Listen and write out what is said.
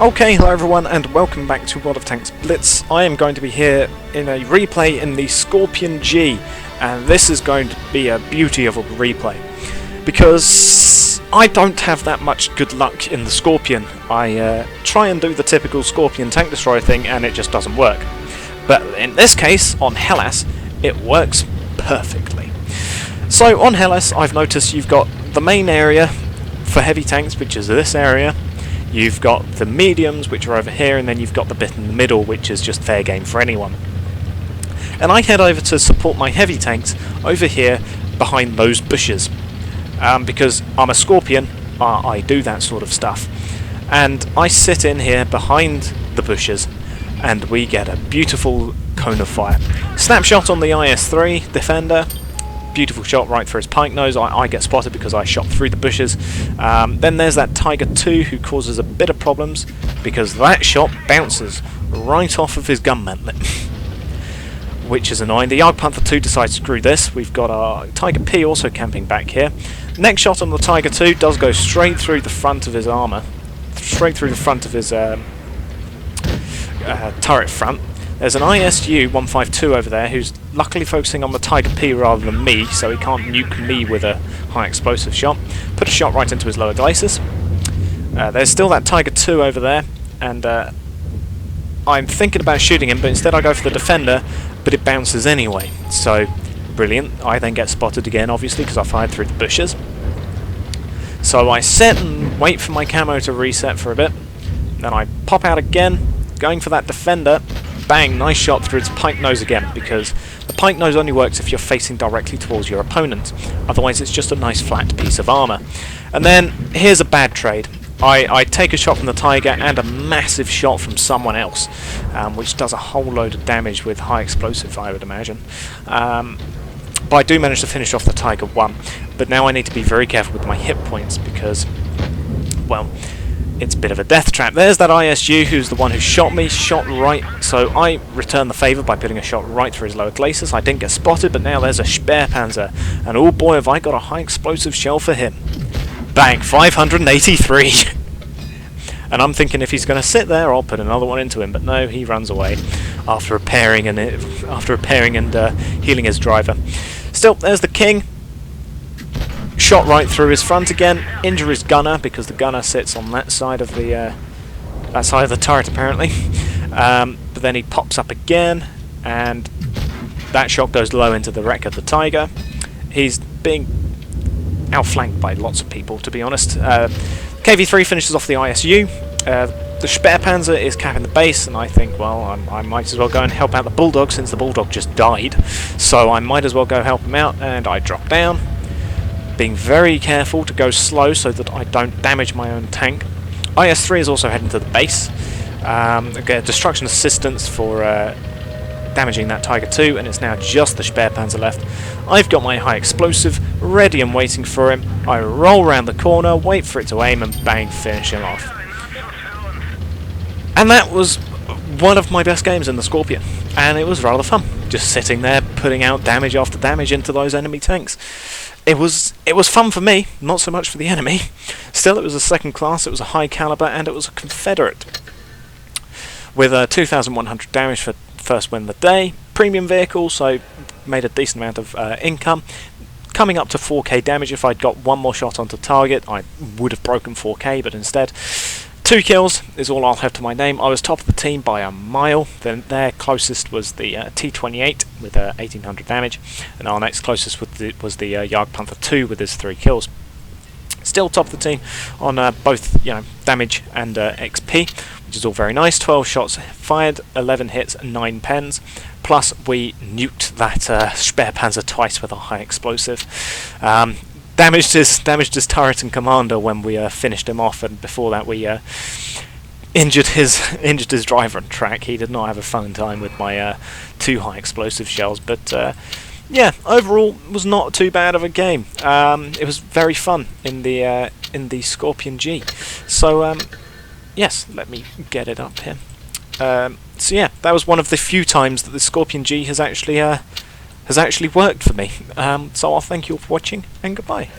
Okay, hello everyone and welcome back to World of Tanks Blitz. I am going to be here in a replay in the Skorpion G, and this is going to be a beauty of a replay because I don't have that much good luck in the Skorpion. I try and do the typical Skorpion tank destroyer thing and it just doesn't work. But in this case, on Hellas, it works perfectly. So on Hellas, I've noticed you've got the main area for heavy tanks, which is this area. You've got the mediums, which are over here, and then you've got the bit in the middle, which is just fair game for anyone. And I head over to support my heavy tanks over here behind those bushes. Because I'm a Skorpion, I do that sort of stuff. And I sit in here behind the bushes, and we get a beautiful cone of fire. Snapshot on the IS-3 Defender. Beautiful shot right through his pike nose. I get spotted because I shot through the bushes. Then there's that Tiger 2 who causes a bit of problems because that shot bounces right off of his gun mantlet, which is annoying. The Panther 2 decides screw this. We've got our Tiger P also camping back here. Next shot on the Tiger 2 does go straight through the front of his armour, straight through the front of his turret front. There's an ISU 152 over there who's luckily focusing on the Tiger P rather than me, so he can't nuke me with a high explosive shot. Put a shot right into his lower glacis. There's still that Tiger 2 over there, and I'm thinking about shooting him, but instead I go for the Defender, but it bounces anyway. So, brilliant. I then get spotted again, obviously, because I fired through the bushes. So I sit and wait for my camo to reset for a bit. Then I pop out again, going for that Defender. Bang, nice shot through its pike nose again, because the pike nose only works if you're facing directly towards your opponent. Otherwise it's just a nice flat piece of armour. And then, here's a bad trade. I take a shot from the Tiger and a massive shot from someone else, which does a whole load of damage with high explosive, I would imagine. But I do manage to finish off the Tiger 1. But now I need to be very careful with my hit points because, well, it's a bit of a death trap. There's that ISU who's the one who shot me, shot right, so I return the favour by putting a shot right through his lower glacis. I didn't get spotted, but now there's a Skorpion, and oh boy have I got a high explosive shell for him. Bang, 583! And I'm thinking if he's going to sit there, I'll put another one into him, but no, he runs away after repairing and healing his driver. Still, there's the King. Shot right through his front again, injure his gunner because the gunner sits on that side of the turret apparently. But then he pops up again, and that shot goes low into the wreck of the Tiger. He's being outflanked by lots of people, to be honest. KV-3 finishes off the ISU. The Skorpion is capping the base, and I think, well, I might as well go and help out the Bulldog since the Bulldog just died. So I might as well go help him out, and I drop down, being very careful to go slow so that I don't damage my own tank. IS-3 is also heading to the base. Get destruction assistance for damaging that Tiger 2, and it's now just the Skorpion left. I've got my high explosive ready and waiting for him. I roll around the corner, wait for it to aim, and bang, finish him off. And that was one of my best games in the Skorpion, and it was rather fun, just sitting there putting out damage after damage into those enemy tanks. It was fun for me, not so much for the enemy. Still, it was a second class, it was a high caliber, and it was a Confederate. With 2,100 damage for first win of the day. Premium vehicle, so made a decent amount of income. Coming up to 4k damage. If I'd got one more shot onto target, I would have broken 4k, but instead 2 kills is all I'll have to my name. I was top of the team by a mile. Then their closest was the T-28 with 1,800 damage, and our next closest was the Panther 2 with his 3 kills. Still top of the team on both damage and XP, which is all very nice. 12 shots fired, 11 hits, 9 pens. Plus we nuked that Skorpion twice with a high explosive. Damaged his turret and commander when we finished him off, and before that we injured his driver on track. He did not have a fun time with my 2 high explosive shells, but yeah, overall was not too bad of a game. It was very fun in the Skorpion G. So yes, let me get it up here. So yeah, that was one of the few times that the Skorpion G has actually worked for me. So I'll thank you all for watching, and goodbye.